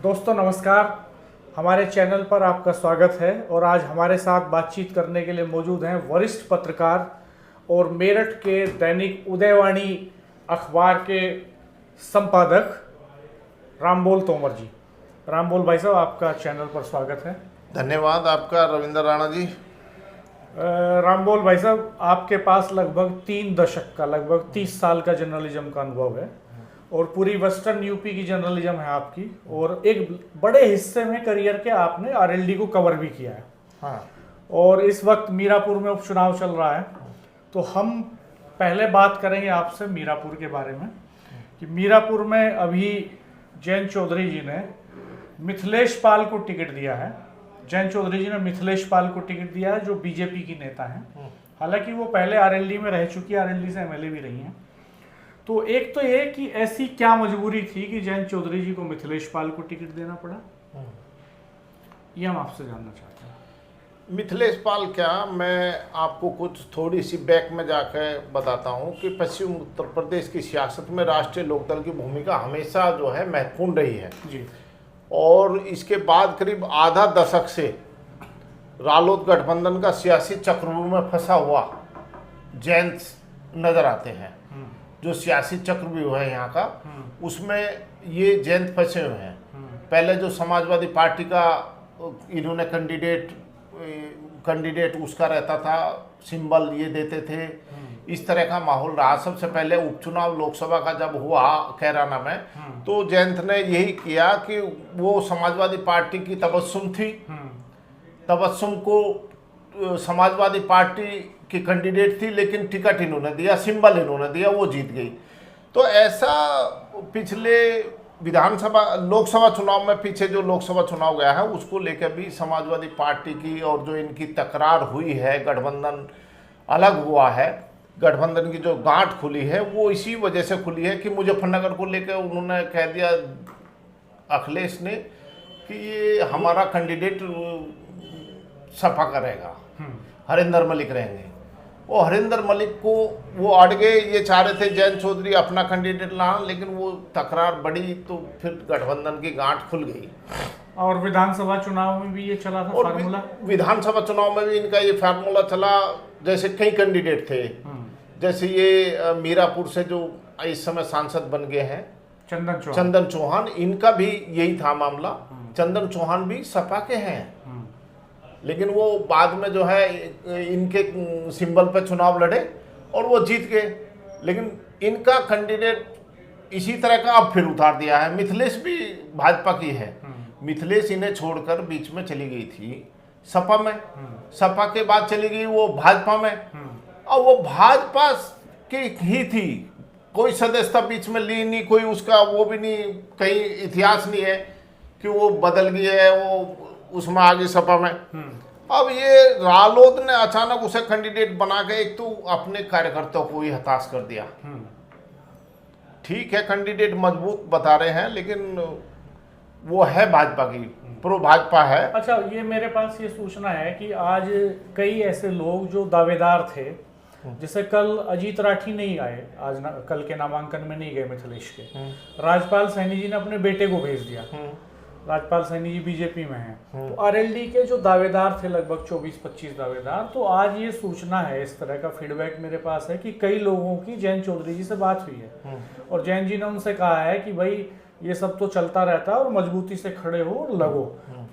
दोस्तों नमस्कार। हमारे चैनल पर आपका स्वागत है और आज हमारे साथ बातचीत करने के लिए मौजूद हैं वरिष्ठ पत्रकार और मेरठ के दैनिक उदयवाणी अखबार के संपादक रामबोल तोमर जी। रामबोल भाई साहब, आपका चैनल पर स्वागत है। धन्यवाद आपका रविंद्र राणा जी। रामबोल भाई साहब, आपके पास लगभग 3 दशक का, लगभग 30 साल का जर्नलिज्म का अनुभव है और पूरी वेस्टर्न यूपी की जर्नलिज्म है आपकी, और एक बड़े हिस्से में करियर के आपने आरएलडी को कवर भी किया है। हाँ। और इस वक्त मीरापुर में उपचुनाव चल रहा है, तो हम पहले बात करेंगे आपसे मीरापुर के बारे में कि मीरापुर में अभी जयंत चौधरी जी ने मिथिलेश पाल को टिकट दिया है। जयंत चौधरी जी ने मिथिलेश पाल को टिकट दिया है, जो बीजेपी की नेता हैं। हालांकि वो पहले आरएलडी में रह चुकी है, आरएलडी से एमएलए भी रही हैं। तो एक तो ये कि ऐसी क्या मजबूरी थी कि जयंत चौधरी जी को मिथिलेश पाल को टिकट देना पड़ा, ये हम आपसे जानना चाहते हैं। मिथिलेश पाल क्या, मैं आपको कुछ थोड़ी सी बैक में जाकर बताता हूँ कि पश्चिम उत्तर प्रदेश की सियासत में राष्ट्रीय लोकदल की भूमिका हमेशा जो है महत्वपूर्ण रही है जी। और इसके बाद करीब आधा दशक से रालोद गठबंधन का सियासी चक्रव्यूह में फंसा हुआ जयंत नजर आते हैं। जो सियासी चक्रव्यूह है यहाँ का, उसमें ये जयंत फंसे हुए हैं। पहले जो समाजवादी पार्टी का इन्होंने कैंडिडेट उसका रहता था, सिंबल ये देते थे, इस तरह का माहौल रहा। सबसे पहले उपचुनाव लोकसभा का जब हुआ कैराना में, तो जयंत ने यही किया कि वो समाजवादी पार्टी की तबस्सुम थी, तबस्सुम को समाजवादी पार्टी की कैंडिडेट थी, लेकिन टिकट इन्होंने दिया, सिंबल इन्होंने दिया, वो जीत गई। तो ऐसा पिछले विधानसभा लोकसभा चुनाव में, पीछे जो लोकसभा चुनाव गया है उसको लेकर भी समाजवादी पार्टी की और जो इनकी तकरार हुई है, गठबंधन अलग हुआ है, गठबंधन की जो गांठ खुली है वो इसी वजह से खुली है कि मुजफ्फरनगर को लेकर उन्होंने कह दिया अखिलेश ने कि ये हमारा कैंडिडेट सपा करेगा, हरिंदर मलिक रहेंगे। वो हरिंदर मलिक को वो अड़ गए, ये चाह रहे थे जयंत चौधरी अपना कैंडिडेट लाना, लेकिन वो तकरार बढ़ी तो फिर गठबंधन की गांठ खुल गई। और विधानसभा चुनाव में भी ये चला था फार्मूला। विधानसभा चुनाव में भी इनका ये फार्मूला चला। जैसे कई कैंडिडेट थे, जैसे ये मीरापुर से जो इस समय सांसद बन गए हैं चंदन चौहान, इनका भी यही था मामला। चंदन चौहान भी सपा के हैं, लेकिन वो बाद में जो है इनके सिंबल पर चुनाव लड़े और वो जीत गए। लेकिन इनका कैंडिडेट इसी तरह का अब फिर उतार दिया है। मिथिलेश भी भाजपा की है, मिथिलेश इन्हें छोड़कर बीच में चली गई थी सपा में, सपा के बाद चली गई वो भाजपा में, और वो भाजपा की ही थी, कोई सदस्यता बीच में ली नहीं, कोई उसका वो भी नहीं, कहीं इतिहास नहीं है कि वो बदल गई है, वो उसमें आ गई सपा में। अब ये रालोद ने अचानक उसे कैंडिडेट बना के एक तो अपने कार्यकर्ताओं को ही हताश कर दिया। ठीक है, कैंडिडेट मजबूत बता रहे हैं, लेकिन वो है भाजपा की, प्रो भाजपा है। अच्छा, ये मेरे पास ये सूचना है कि आज कई ऐसे लोग जो दावेदार थे, जैसे कल अजीत राठी नहीं आए, आज कल के नामांकन में नहीं गए मिथिलेश के, राजपाल सैनी जी ने अपने बेटे को भेज दिया। राजपाल सैनी जी बीजेपी में हैं, तो आरएलडी के जो दावेदार थे लगभग 24-25 दावेदार, तो आज ये सूचना है, इस तरह का फीडबैक मेरे पास है कि कई लोगों की जयंत चौधरी जी से बात हुई है और जयंत जी ने उनसे कहा है कि भाई ये सब तो चलता रहता है और मजबूती से खड़े हो और लगो।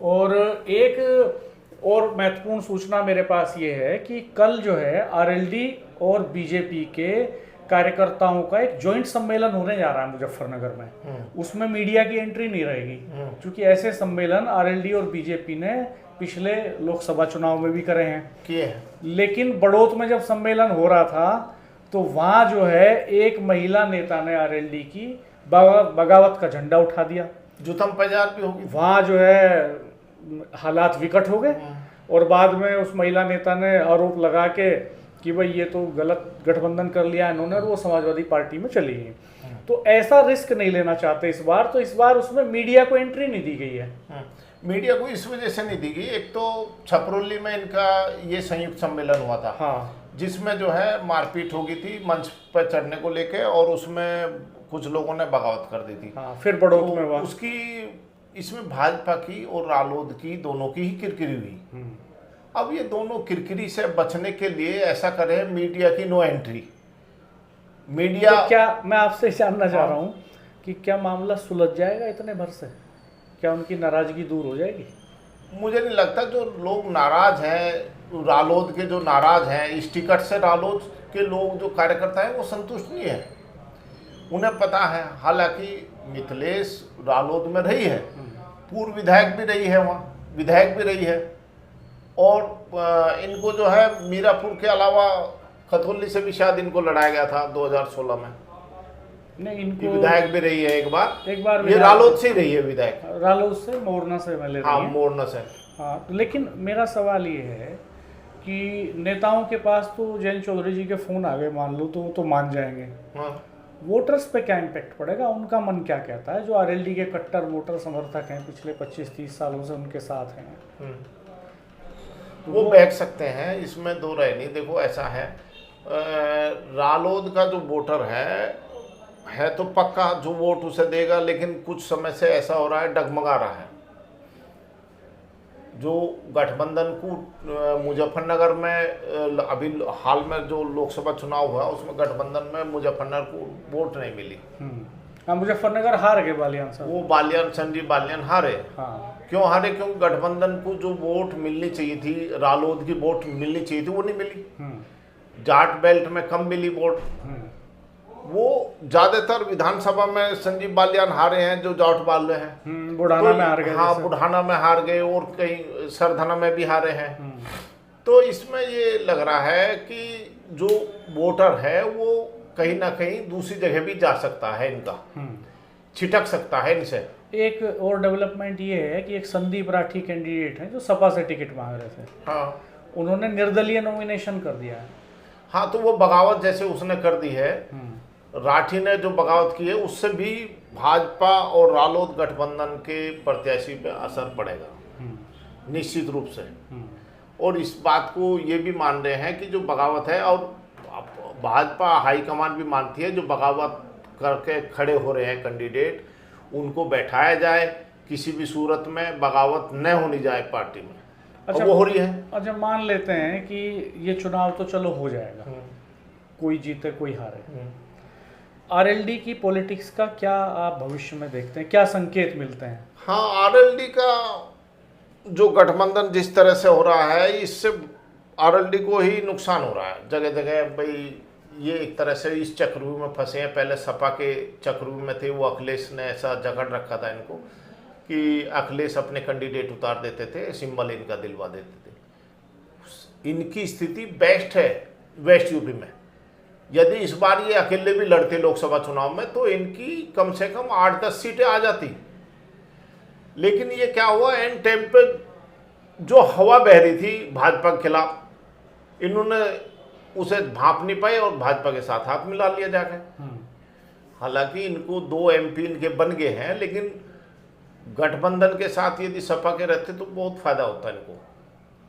और एक और महत्वपूर्ण सूचना मेरे पास ये है कि कल जो है आरएलडी और बीजेपी के कार्यकर्ताओं का एक जॉइंट सम्मेलन होने जा रहा है मुजफ्फरनगर में। उसमें मीडिया की एंट्री नहीं रहेगी, क्योंकि ऐसे सम्मेलन आरएलडी और बीजेपी ने पिछले लोकसभा चुनाव में भी करे हैं किए। लेकिन बड़ौत में जब सम्मेलन हो रहा था तो वहां जो है एक महिला नेता ने आरएलडी की बगावत का झंडा उठा दिया, जुतम पजार भी होगी। वहां जो है हालात विकट हो गए और बाद में उस महिला नेता ने आरोप लगा के कि भाई ये तो गलत गठबंधन कर लिया इन्होंने, और वो समाजवादी पार्टी में चली गई। तो ऐसा रिस्क नहीं लेना चाहते इस बार, तो इस बार उसमें मीडिया को एंट्री नहीं दी गई है। मीडिया को इस वजह से नहीं दी गई, एक तो छपरोली में इनका ये संयुक्त सम्मेलन हुआ था, जिसमें जो है मारपीट हो गई थी मंच पर चढ़ने को लेके, और उसमें कुछ लोगों ने बगावत कर दी थी। फिर बड़ौत में उसकी इसमें भाजपा की और रालोद की दोनों की ही किरकिरी हुई। अब ये दोनों किरकिरी से बचने के लिए ऐसा करें, मीडिया की नो एंट्री। मीडिया तो क्या, मैं आपसे जानना चाह रहा हूँ कि क्या मामला सुलझ जाएगा इतने भर से? क्या उनकी नाराजगी दूर हो जाएगी? मुझे नहीं लगता। जो लोग नाराज हैं, रालोद के जो नाराज हैं, इस टिकट से रालोद के लोग जो कार्यकर्ता हैं वो संतुष्ट नहीं है। उन्हें पता है, हालांकि मिथिलेश रालोद में रही है, पूर्व विधायक भी रही है, वहाँ विधायक भी रही है, और इनको जो है मीरापुर के अलावा खतौली से भी शायद इनको लड़ाया गया था 2016 में। नहीं, इनको विधायक भी रही है एक बार ये विधायक रालोद से रही है विधायक, रालोद से, मोरना से मैं ले रही हाँ है। मोरना से। हाँ, लेकिन मेरा सवाल ये है कि नेताओं के पास तो जयंत चौधरी जी के फोन आ गए मान लो, तो वो तो मान जाएंगे। हाँ, वोटर्स पे क्या इम्पैक्ट पड़ेगा? उनका मन क्या कहता है? जो आरएलडी के कट्टर वोटर समर्थक हैं, पिछले 25-30 सालों से उनके साथ हैं, तो वो बैठ सकते हैं, इसमें दो राय नहीं। देखो ऐसा है, रालोद का जो वोटर है तो पक्का जो वोट उसे देगा, लेकिन कुछ समय से ऐसा हो रहा है, डगमगा रहा है। जो गठबंधन को मुजफ्फरनगर में अभी हाल में जो लोकसभा चुनाव हुआ, उसमें गठबंधन में मुजफ्फरनगर को वोट नहीं मिली। हाँ, मुजफ्फरनगर हार गए बालियान साहब। वो संजीव बालियान हारे। हाँ, क्यों हारे? क्योंकि गठबंधन को जो वोट मिलनी चाहिए थी, रालोद की वोट मिलनी चाहिए थी, वो नहीं मिली। जाट बेल्ट में कम मिली वोट। वो ज्यादातर विधानसभा में संजीव बालियान हारे हैं, जो जाट वाले हैं। बुढ़ाना में हार गए। हाँ, बुढ़ाना में हार गए, और कहीं सरधना में भी हारे हैं। तो इसमें ये लग रहा है कि जो वोटर है वो कहीं ना कहीं दूसरी जगह भी जा सकता है, इनका छिटक सकता है इनसे। एक और डेवलपमेंट ये है कि एक संदीप राठी कैंडिडेट हैं जो सपा से टिकट मांग रहे थे। हाँ, उन्होंने निर्दलीय नॉमिनेशन कर दिया है। हाँ, तो वो बगावत जैसे उसने कर दी है, राठी ने जो बगावत की है, उससे भी भाजपा और रालोद गठबंधन के प्रत्याशी पे असर पड़ेगा निश्चित रूप से। और इस बात को ये भी मान रहे हैं कि जो बगावत है, और भाजपा हाईकमान भी मानती है, जो बगावत करके खड़े हो रहे हैं कैंडिडेट, उनको बैठाया जाए, किसी भी सूरत में बगावत न होनी जाए पार्टी में। अच्छा, वो हो रही है। अच्छा, मान लेते हैं कि ये चुनाव तो चलो हो जाएगा, कोई जीते कोई हारे, आरएलडी की पॉलिटिक्स का क्या आप भविष्य में देखते हैं? क्या संकेत मिलते हैं? हाँ, आरएलडी का जो गठबंधन जिस तरह से हो रहा है, इससे आरएलडी को ही नुकसान हो रहा है जगह जगह। भाई ये एक तरह से इस चक्रव्यूह में फंसे हैं। पहले सपा के चक्रव्यूह में थे, वो अखिलेश ने ऐसा जकड़ रखा था इनको कि अखिलेश अपने कैंडिडेट उतार देते थे, सिंबल इनका दिलवा देते थे। इनकी स्थिति बेस्ट है वेस्ट यूपी में। यदि इस बार ये अकेले भी लड़ते लोकसभा चुनाव में, तो इनकी कम से कम 8-10 सीटें आ जाती। लेकिन ये क्या हुआ, एंड टाइम पे जो हवा बह रही थी भाजपा के खिलाफ, इन्होंने उसे भांप नहीं पाए और भाजपा के साथ हाथ मिला लिया जाके। हालांकि इनको 2 MP इनके बन गए हैं, लेकिन गठबंधन के साथ यदि सपा के रहते तो बहुत फायदा होता इनको।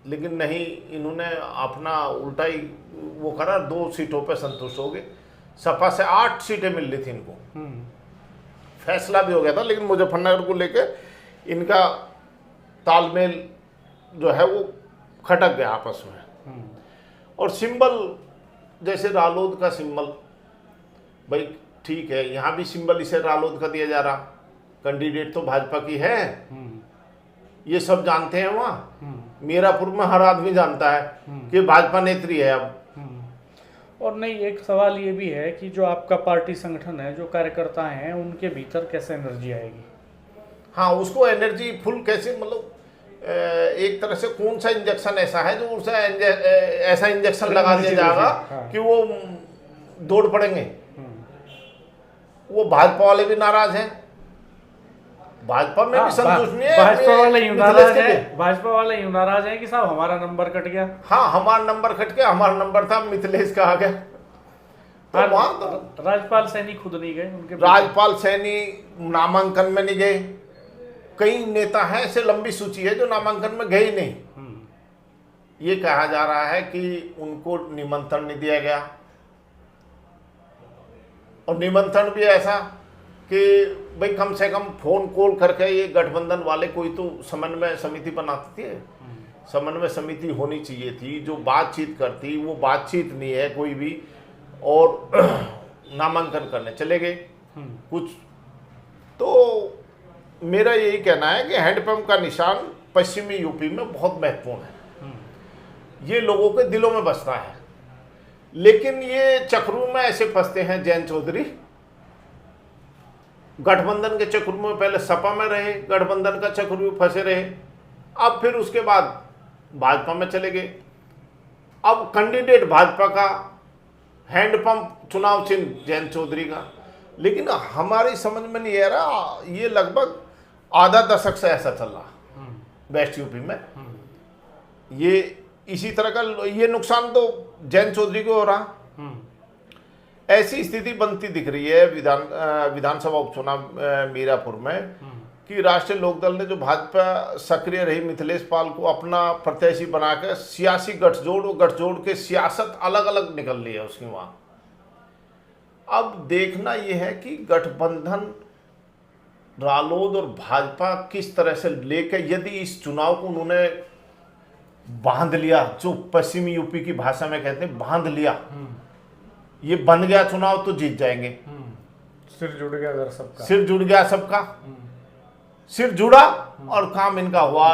लेकिन नहीं, इन्होंने अपना उल्टा ही वो करा, 2 सीटों पे संतुष्ट हो गए। सपा से 8 सीटें मिल रही थी इनको, फैसला भी हो गया था, लेकिन मुजफ्फरनगर को लेकर इनका तालमेल जो है वो खटक गया आपस में। और सिंबल जैसे रालोद का सिंबल, भाई ठीक है, यहाँ भी सिंबल इसे रालोद का दिया जा रहा, कैंडिडेट तो भाजपा की है, ये सब जानते हैं। वहाँ मीरापुर में हर आदमी जानता है कि भाजपा नेत्री है अब। और नहीं, एक सवाल ये भी है कि जो आपका पार्टी संगठन है, जो कार्यकर्ता हैं, उनके भीतर कैसे एनर्जी आएगी? हाँ, उसको एनर्जी फुल कैसे, मतलब एक तरह से कौन सा इंजेक्शन ऐसा है जो उसे ऐसा इंजेक्शन लगा दिया जाएगा कि वो दौड़ पड़ेंगे। वो भाजपा वाले भी नाराज हैं, भाजपा में भी संतुष्ट नहीं है। भाजपा वाले यूं नाराज हैं कि साहब हमारा नंबर कट गया। हाँ, हमारा नंबर कट गया, हमारा नंबर था, मिथिलेश का आ गया। तो वहां तो राजपाल सैनी खुद नहीं गए, उनके राजपाल सैनी नामांकन में नहीं गए। कई नेता हैं, ऐसे लंबी सूची है जो नामांकन में गए ही नहीं। ये कहा जा रहा है कि उनको निमंत्रण नहीं दिया गया, और निमंत्रण भी ऐसा कि भाई कम से कम फोन कॉल करके ये गठबंधन वाले कोई तो समन्वय समिति बनाती है, समन्वय समिति होनी चाहिए थी जो बातचीत करती। वो बातचीत नहीं है कोई भी, और नामांकन करने चले गए कुछ। तो मेरा यही कहना है कि हैंडपंप का निशान पश्चिमी यूपी में बहुत महत्वपूर्ण है, ये लोगों के दिलों में बसता है। लेकिन ये चक्रों में ऐसे फंसते हैं जयंत चौधरी, गठबंधन के चक्र में पहले सपा में रहे, गठबंधन का चक्र में फंसे रहे, अब फिर उसके बाद भाजपा में चले गए। अब कैंडिडेट भाजपा का, हैंडपंप चुनाव चिन्ह जयंत चौधरी का। लेकिन हमारी समझ में नहीं आ रहा, ये लगभग आधा दशक से ऐसा चल रहा वेस्ट यूपी में। ये इसी तरह का ये नुकसान तो जयंत चौधरी को हो रहा। ऐसी स्थिति बनती दिख रही है विधानसभा उपचुनाव मीरापुर में कि राष्ट्रीय लोकदल ने जो भाजपा सक्रिय रही मिथिलेश पाल को अपना प्रत्याशी बनाकर सियासी गठजोड़ के सियासत अलग अलग निकल रही है उसकी वहां। अब देखना यह है कि गठबंधन रालोद और भाजपा किस तरह से लेकर, यदि इस चुनाव को उन्होंने बांध लिया, जो पश्चिमी यूपी की भाषा में कहते हैं बांध लिया, ये बन गया चुनाव, तो जीत जाएंगे। सिर जुड़ गया अगर सबका, सिर जुड़ गया सबका, सिर जुड़ा और काम इनका हुआ।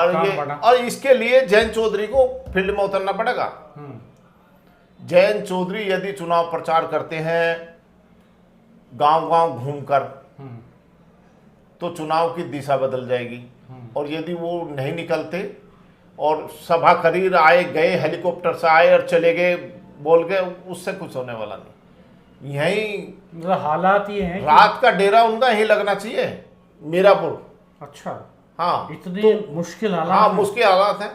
और इसके लिए जयंत चौधरी को फील्ड में उतरना पड़ेगा। जयंत चौधरी यदि चुनाव प्रचार करते हैं गांव गांव घूमकर, तो चुनाव की दिशा बदल जाएगी। और यदि वो नहीं निकलते और सभा करीर आए गए, हेलीकॉप्टर से आए और चले गए बोल के, उससे कुछ होने वाला नहीं। यही हालात ये हैं, रात का डेरा उनका यही लगना चाहिए मीरापुर। अच्छा, हाँ, इतनी तो मुश्किल हालात। हाँ, मुश्किल हालात हैं।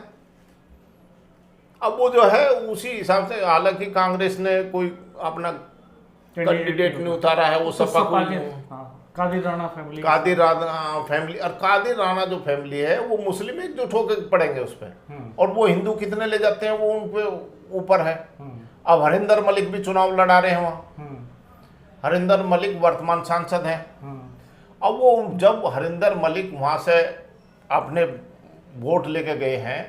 अब वो जो है उसी हिसाब से, हालांकि कांग्रेस ने कोई अपना कैंडिडेट नहीं उतारा है, वो सपा को कादिर राणा फैमिली, और कादिर राणा जो फैमिली है वो मुस्लिम एकजुट होकर पड़ेंगे उस पर, और वो हिंदू कितने ले जाते हैं वो उनके ऊपर है। अब हरिंदर मलिक भी चुनाव लड़ा रहे हैं वहाँ। हरिंदर मलिक वर्तमान सांसद हैं। अब वो जब हरिंदर मलिक वहाँ से अपने वोट लेके गए हैं,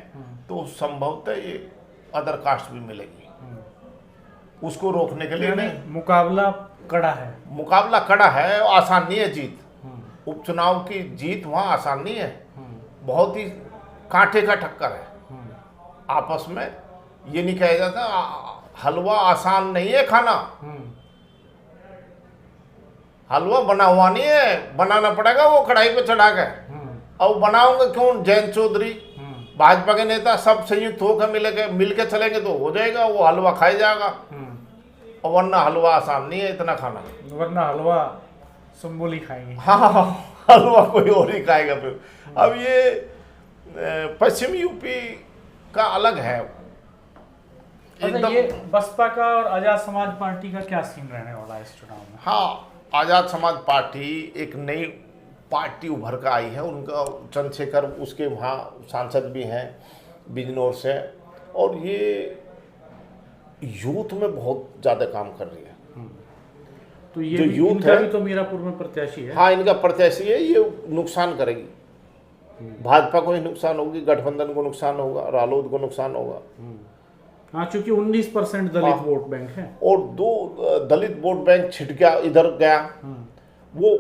तो संभवतः ये अदर कास्ट भी मिलेगी, उसको रोकने के लिए नहीं। मुकाबला कड़ा है, मुकाबला कड़ा है, आसान नहीं है जीत। उपचुनाव की जीत वहाँ आसान नहीं है, बहुत ही कांटे का टक्कर है आपस में। ये नहीं कहा जाता हलवा आसान नहीं है खाना, हलवा बना हुआ नहीं है, बनाना पड़ेगा वो कढ़ाई पे चढ़ा के। अब बनाओगे क्यों? जयंत चौधरी भाजपा के नेता सब संयुक्त होकर मिल के चलेंगे तो हो जाएगा, वो हलवा खाया जाएगा। और वरना हलवा आसान नहीं है इतना खाना, वरना हलवा सुम्बुली खाएंगे। हाँ, हलवा कोई और ही खाएगा फिर। अब ये पश्चिम यूपी का अलग है एकदम। ये बसपा का और आजाद समाज पार्टी का क्या सीन रहने वाला है इस चुनाव में? हाँ, आजाद समाज पार्टी एक नई पार्टी उभर कर आई है। उनका चंद्रशेखर उसके वहाँ सांसद भी हैं बिजनौर से, और ये यूथ में बहुत ज़्यादा काम कर रही है। तो ये जो यूथ है भी तो मीरापुर में प्रत्याशी है। हाँ, इनका प्रत्याशी है। ये नुकसान करेगी, भाजपा को ही नुकसान होगी, गठबंधन को नुकसान होगा, रालोद को नुकसान होगा। हाँ, चूंकि 19% दलित वोट बैंक है, और 2 दलित वोट बैंक छिट गया, इधर गया। वो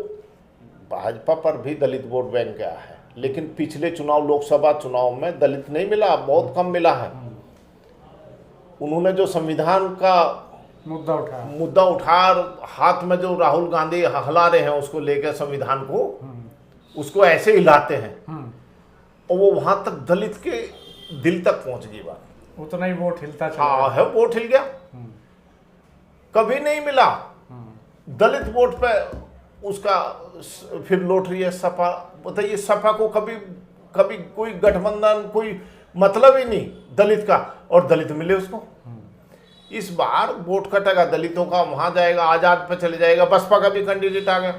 भाजपा पर भी दलित वोट बैंक गया है, लेकिन पिछले चुनाव, लोकसभा चुनाव में दलित नहीं मिला, बहुत कम मिला है। उन्होंने जो संविधान का मुद्दा उठा, हाथ में जो राहुल गांधी हला रहे हैं उसको लेकर संविधान को, उसको ऐसे हिलाते हैं, और वो वहां तक दलित के दिल तक पहुंच गई बात। उतना ही वोट हिलता चला। हाँ है, वोट हिल गया। कभी नहीं मिला दलित वोट पे उसका, फिर लौट रही है सपा। बताइए, सपा को कभी कोई गठबंधन, कोई मतलब ही नहीं दलित का, और दलित मिले उसको। इस बार वोट कटेगा दलितों का, वहां जाएगा, आजाद पे चले जाएगा। बसपा का भी कैंडिडेट आ गया,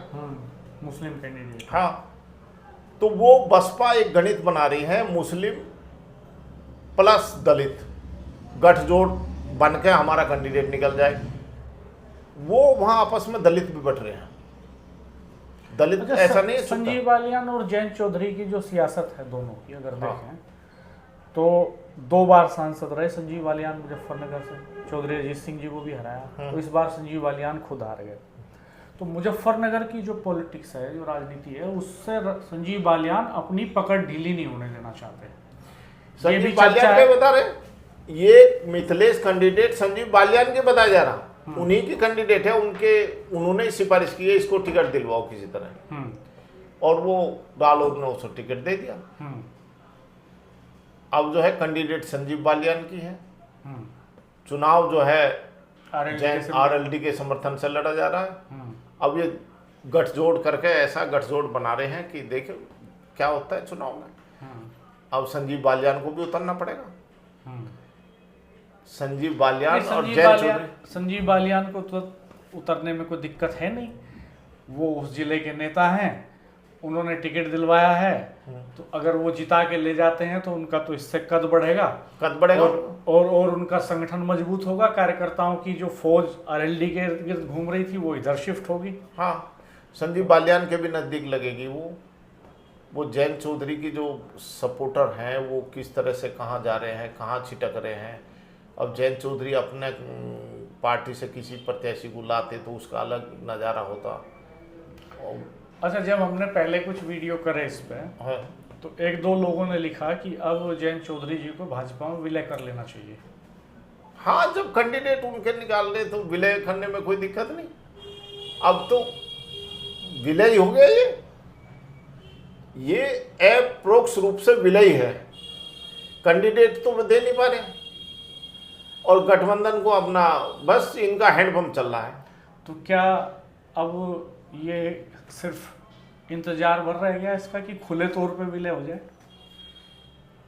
मुस्लिम कैंडिडेट। हाँ, तो वो बसपा एक गणित बना रही है, मुस्लिम प्लस दलित गठजोड़ बन के हमारा कैंडिडेट निकल जाए। वो वहां आपस में दलित भी बट रहे हैं। दलित अच्छा, ऐसा नहीं है। संजीव बालियान और जयंत चौधरी की जो सियासत है दोनों की अगर देखें तो 2 बार सांसद रहे संजीव बालियान मुजफ्फरनगर से, चौधरी अजीत सिंह जी को भी हराया, तो इस बार संजीव बालियान खुद हार गए। तो मुजफ्फरनगर की जो पॉलिटिक्स है, जो राजनीति है, उससे संजीव बालियान अपनी पकड़ ढीली नहीं होने देना चाहते। संजीव बालियान क्या बता रहे, ये मिथिलेश कैंडिडेट संजीव बालियान के बताया जा रहा, उन्हीं के कैंडिडेट है, उन्होंने सिफारिश की है इसको टिकट दिलवाओ किसी तरह, और वो रालोद ने उसको टिकट दे दिया। अब जो है कैंडिडेट संजीव बालियान की है, चुनाव जो है आरएलडी के समर्थन से लड़ा जा रहा है। अब ये गठजोड़ करके ऐसा गठजोड़ बना रहे हैं कि देखो क्या होता है चुनाव में। अब संजीव बालियान को भी उतरना पड़ेगा। संजीव बालियान और जयंत चौधरी, संजीव बालियान को तो उतरने में कोई दिक्कत है नहीं, वो उस जिले के नेता हैं, उन्होंने टिकट दिलवाया है, तो अगर वो जिता के ले जाते हैं तो उनका तो इससे कद बढ़ेगा और उनका संगठन मजबूत होगा। कार्यकर्ताओं की जो फौज आरएलडी के इर्द घूम रही थी वो इधर शिफ्ट होगी। हाँ, संजीव बालियान के भी नज़दीक लगेगी वो जयंत चौधरी की जो सपोर्टर हैं वो किस तरह से कहाँ जा रहे हैं, कहाँ छिटक रहे हैं। अब जयंत चौधरी अपने पार्टी से किसी प्रत्याशी को लाते तो उसका अलग नज़ारा होता। अच्छा, जब हमने पहले कुछ वीडियो करे इस पे तो 1-2 लोगों ने लिखा कि अब जयंत चौधरी जी को भाजपा में विलय कर लेना चाहिए। हाँ, जब कैंडिडेट उनके निकाल रहे तो विलय करने में कोई दिक्कत नहीं। अब तो विलय हो गया, ये अप्रोक्ष रूप से विलय है, कैंडिडेट तो दे नहीं पा रहे और गठबंधन को अपना बस इनका हैंडपंप चल रहा है। तो क्या अब ये सिर्फ इंतजार भर रह गया इसका कि खुले तौर पे विलय हो जाए?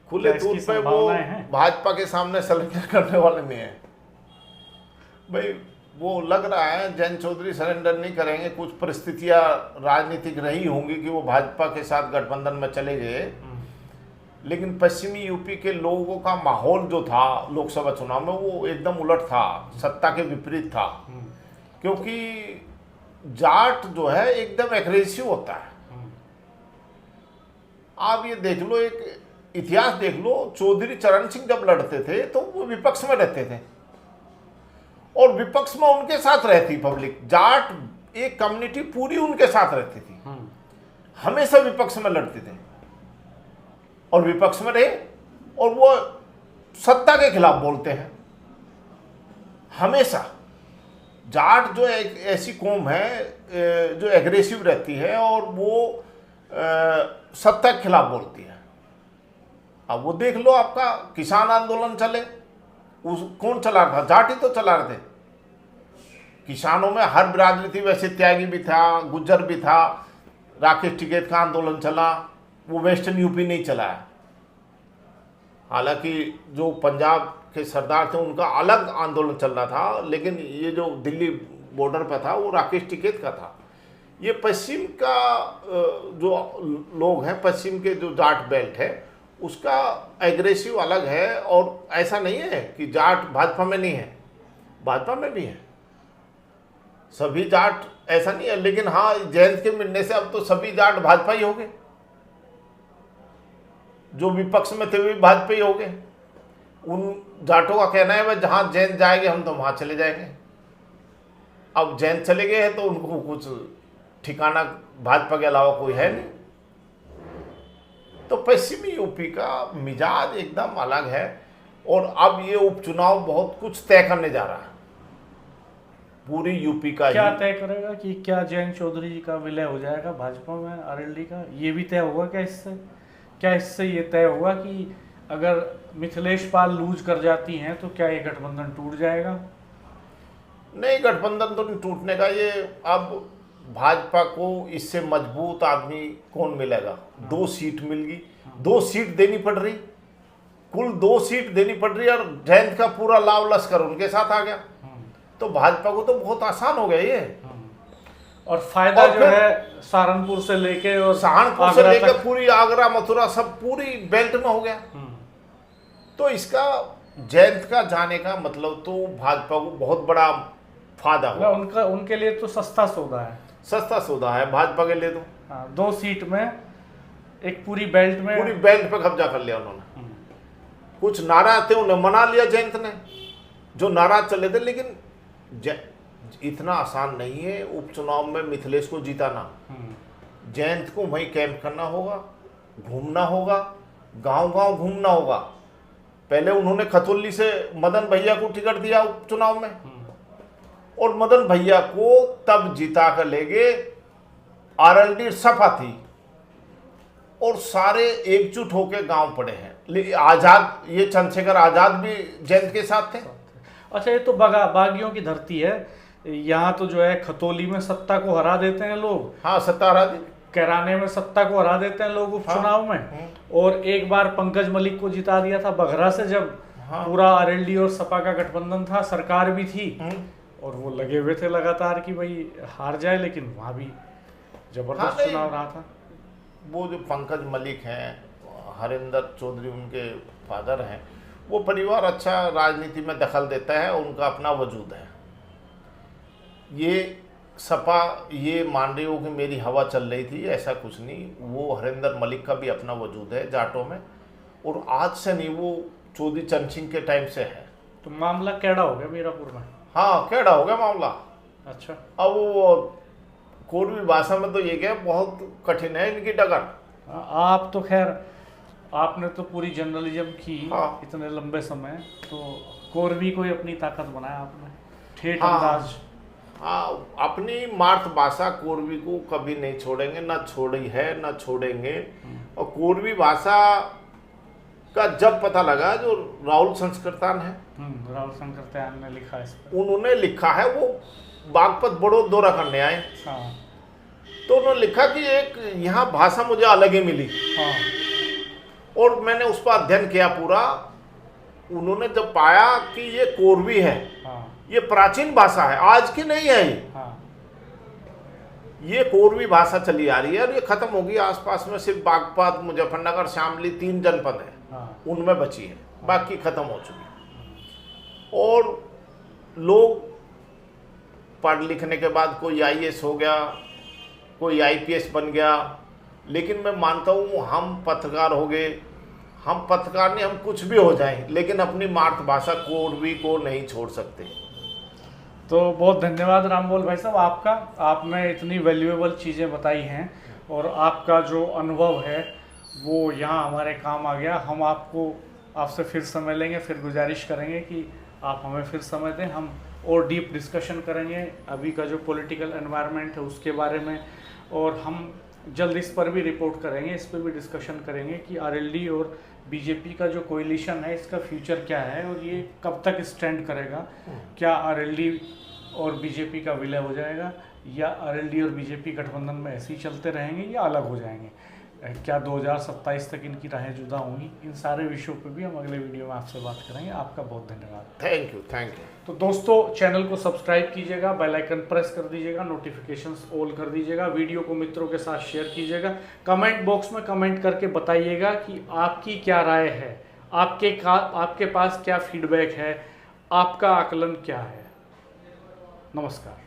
खुले तौर पे वो भाजपा के सामने सरेंडर करने वाले नहीं है भाई। वो लग रहा है जयंत चौधरी सरेंडर नहीं करेंगे, कुछ परिस्थितियां राजनीतिक रही होंगी कि वो भाजपा के साथ गठबंधन में चले गए, लेकिन पश्चिमी यूपी के लोगों का माहौल जो था लोकसभा चुनाव में वो एकदम उलट था, सत्ता के विपरीत था। क्योंकि जाट जो है एकदम एग्रेसिव होता है। आप ये देख लो, एक इतिहास देख लो, चौधरी चरण सिंह जब लड़ते थे तो वो विपक्ष में रहते थे और विपक्ष में उनके साथ रहती पब्लिक, जाट एक कम्युनिटी पूरी उनके साथ रहती थी, हमेशा विपक्ष में लड़ते थे और विपक्ष में रहे और वो सत्ता के खिलाफ बोलते हैं हमेशा। जाट जो एक ऐसी कौम है जो एग्रेसिव रहती है और वो सत्ता के खिलाफ बोलती है। अब वो देख लो, आपका किसान आंदोलन चले, उस कौन चला रहा था? जाट ही तो चला रहे थे। किसानों में हर बिरादरी थी, वैसे त्यागी भी था, गुज्जर भी था। राकेश टिकैत का आंदोलन चला, वो वेस्टर्न यूपी नहीं चलाया। हालांकि जो पंजाब के सरदार थे उनका अलग आंदोलन चल रहा था, लेकिन ये जो दिल्ली बॉर्डर पर था वो राकेश टिकैत का था। ये पश्चिम का जो लोग हैं, पश्चिम के जो जाट बेल्ट है उसका एग्रेसिव अलग है। और ऐसा नहीं है कि जाट भाजपा में नहीं है, भाजपा में भी है सभी जाट, ऐसा नहीं है। लेकिन हाँ, जयंत के मिलने से अब तो सभी जाट भाजपा ही हो गए, जो विपक्ष में थे वे भाजपा ही हो गए। उन जाटों का कहना है भाई जहां जैन जाएंगे हम तो वहां चले जाएंगे। अब जैन चले गए हैं तो उनको कुछ ठिकाना भाजपा के अलावा कोई है नहीं। तो पश्चिमी यूपी का मिजाज एकदम अलग है और अब ये उपचुनाव बहुत कुछ तय करने जा रहा है पूरी यूपी का। क्या तय करेगा कि क्या जयंत चौधरी जी का विलय हो जाएगा भाजपा में आरएलडी का, ये भी तय होगा क्या इससे? क्या इससे ये तय होगा कि अगर मिथिलेश पाल लूज कर जाती हैं तो क्या ये गठबंधन टूट जाएगा? नहीं, गठबंधन तो नहीं टूटने का। ये अब भाजपा को इससे मजबूत आदमी कौन मिलेगा? 2 सीट मिल गई, 2 सीट देनी पड़ रही, कुल 2 सीट देनी पड़ रही और जयंत का पूरा लाव लश्कर उनके साथ आ गया तो भाजपा को तो बहुत आसान हो गया ये। और फायदा जो है सहारनपुर से लेके और सहारनपुर से लेकर पूरी आगरा मथुरा सब पूरी बेल्ट में हो गया। तो इसका जयंत का जाने का मतलब तो भाजपा को बहुत बड़ा फायदा होगा। उनके लिए तो सस्ता सौदा है। सस्ता सौदा है, भाजपा के ले दो। हाँ, 2 सीट में एक पूरी बेल्ट पे कब्जा कर लिया उन्होंने। कुछ नाराज थे, उन्हें मना लिया जयंत ने, जो नाराज चले थे। लेकिन इतना आसान नहीं है उपचुनाव में मिथिलेश को जिताना। जयंत को वहीं कैंप करना होगा, घूमना होगा, गांव-गांव घूमना होगा। पहले उन्होंने खतौली से मदन भैया को टिकट दिया उपचुनाव में, और मदन भैया को तब जिता कर ले गए। आरएलडी सफा थी और सारे एकजुट होकर गांव पड़े हैं। आजाद, ये चंद्रशेखर आजाद भी जयंत के साथ थे। अच्छा, ये तो बागियों की धरती है। यहाँ तो जो है खतौली में सत्ता को हरा देते हैं लोग। हाँ, सत्ता हरा दी। कैराने में सत्ता को हरा देते हैं लोग उपचुनाव में। और एक बार पंकज मलिक को जिता दिया था बघरा से, जब पूरा आरएलडी और सपा का गठबंधन था, सरकार भी थी, और वो लगे हुए थे लगातार कि भाई हार जाए, लेकिन वहां भी जबरदस्त चुनाव रहा था। वो जो पंकज मलिक हैं, हरिंदर चौधरी उनके फादर हैं, वो परिवार अच्छा राजनीति में दखल देता है, उनका अपना वजूद है। ये सपा ये मान रही हो कि मेरी हवा चल रही थी, ऐसा कुछ नहीं। वो हरिंदर मलिक का भी अपना वजूद है जाटों में, और आज से नहीं, वो चौधरी चरण सिंह के टाइम से है। तो मामला कैड़ा हो गया मीरापुर में? हाँ, कैड़ा हो गया मामला। अच्छा। अब वो कोरवी भाषा में तो ये क्या, बहुत कठिन है इनकी डगर। आप तो खैर, आपने तो पूरी जर्नलिज्म की। हाँ। इतने लंबे समय, तो कोरवी को ही अपनी ताकत बनाया आपने, ठेठ अंदाज। हाँ, अपनी मातृभाषा कोरवी को कभी नहीं छोड़ेंगे, ना छोड़ी है ना छोड़ेंगे। और कोरवी भाषा का जब पता लगा, जो राहुल संस्कृतान है, राहुल संस्कृतान ने लिखा है, उन्होंने लिखा है, वो बागपत बड़ो दौरा करने आए। हाँ। तो उन्होंने लिखा कि एक यहाँ भाषा मुझे अलग ही मिली। हाँ। और मैंने उस पर अध्ययन किया पूरा। उन्होंने जब पाया कि ये कोरवी है, ये प्राचीन भाषा है, आज की नहीं है ये कोरवी भाषा चली आ रही है, और ये खत्म होगी। आसपास में सिर्फ बागपत, मुजफ्फरनगर, शामली 3 जनपद है, उनमें बची है, बाकी खत्म हो चुकी। और लोग पढ़ लिखने के बाद कोई आईएएस हो गया, कोई आईपीएस बन गया, लेकिन मैं मानता हूँ हम पत्रकार हो गए, हम पत्रकार नहीं, हम कुछ भी हो जाएं, लेकिन अपनी मातृभाषा कोरवी को नहीं छोड़ सकते। तो बहुत धन्यवाद रामबोल भाई साहब आपका। आपने इतनी वैल्यूएबल चीज़ें बताई हैं, और आपका जो अनुभव है वो यहाँ हमारे काम आ गया। हम आपसे फिर समय लेंगे, फिर गुजारिश करेंगे कि आप हमें फिर समय दें, हम और डीप डिस्कशन करेंगे अभी का जो पॉलिटिकल एनवायरनमेंट है उसके बारे में। और हम जल्द इस पर भी रिपोर्ट करेंगे, इस पर भी डिस्कशन करेंगे कि आरएलडी और बीजेपी का जो कोएलिशन है, इसका फ्यूचर क्या है और ये कब तक स्टैंड करेगा। क्या आरएलडी और बीजेपी का विलय हो जाएगा, या आरएलडी और बीजेपी गठबंधन में ऐसे ही चलते रहेंगे, या अलग हो जाएंगे, क्या 2027 तक इनकी राहें जुदा होंगी। इन सारे विषयों पे भी हम अगले वीडियो में आपसे बात करेंगे। आपका बहुत धन्यवाद। Thank you. तो दोस्तों, चैनल को सब्सक्राइब कीजिएगा, बेल आइकन प्रेस कर दीजिएगा, नोटिफिकेशंस ऑल कर दीजिएगा, वीडियो को मित्रों के साथ शेयर कीजिएगा, कमेंट बॉक्स में कमेंट करके बताइएगा कि आपकी क्या राय है, आपके पास क्या फीडबैक है, आपका आकलन क्या है। नमस्कार।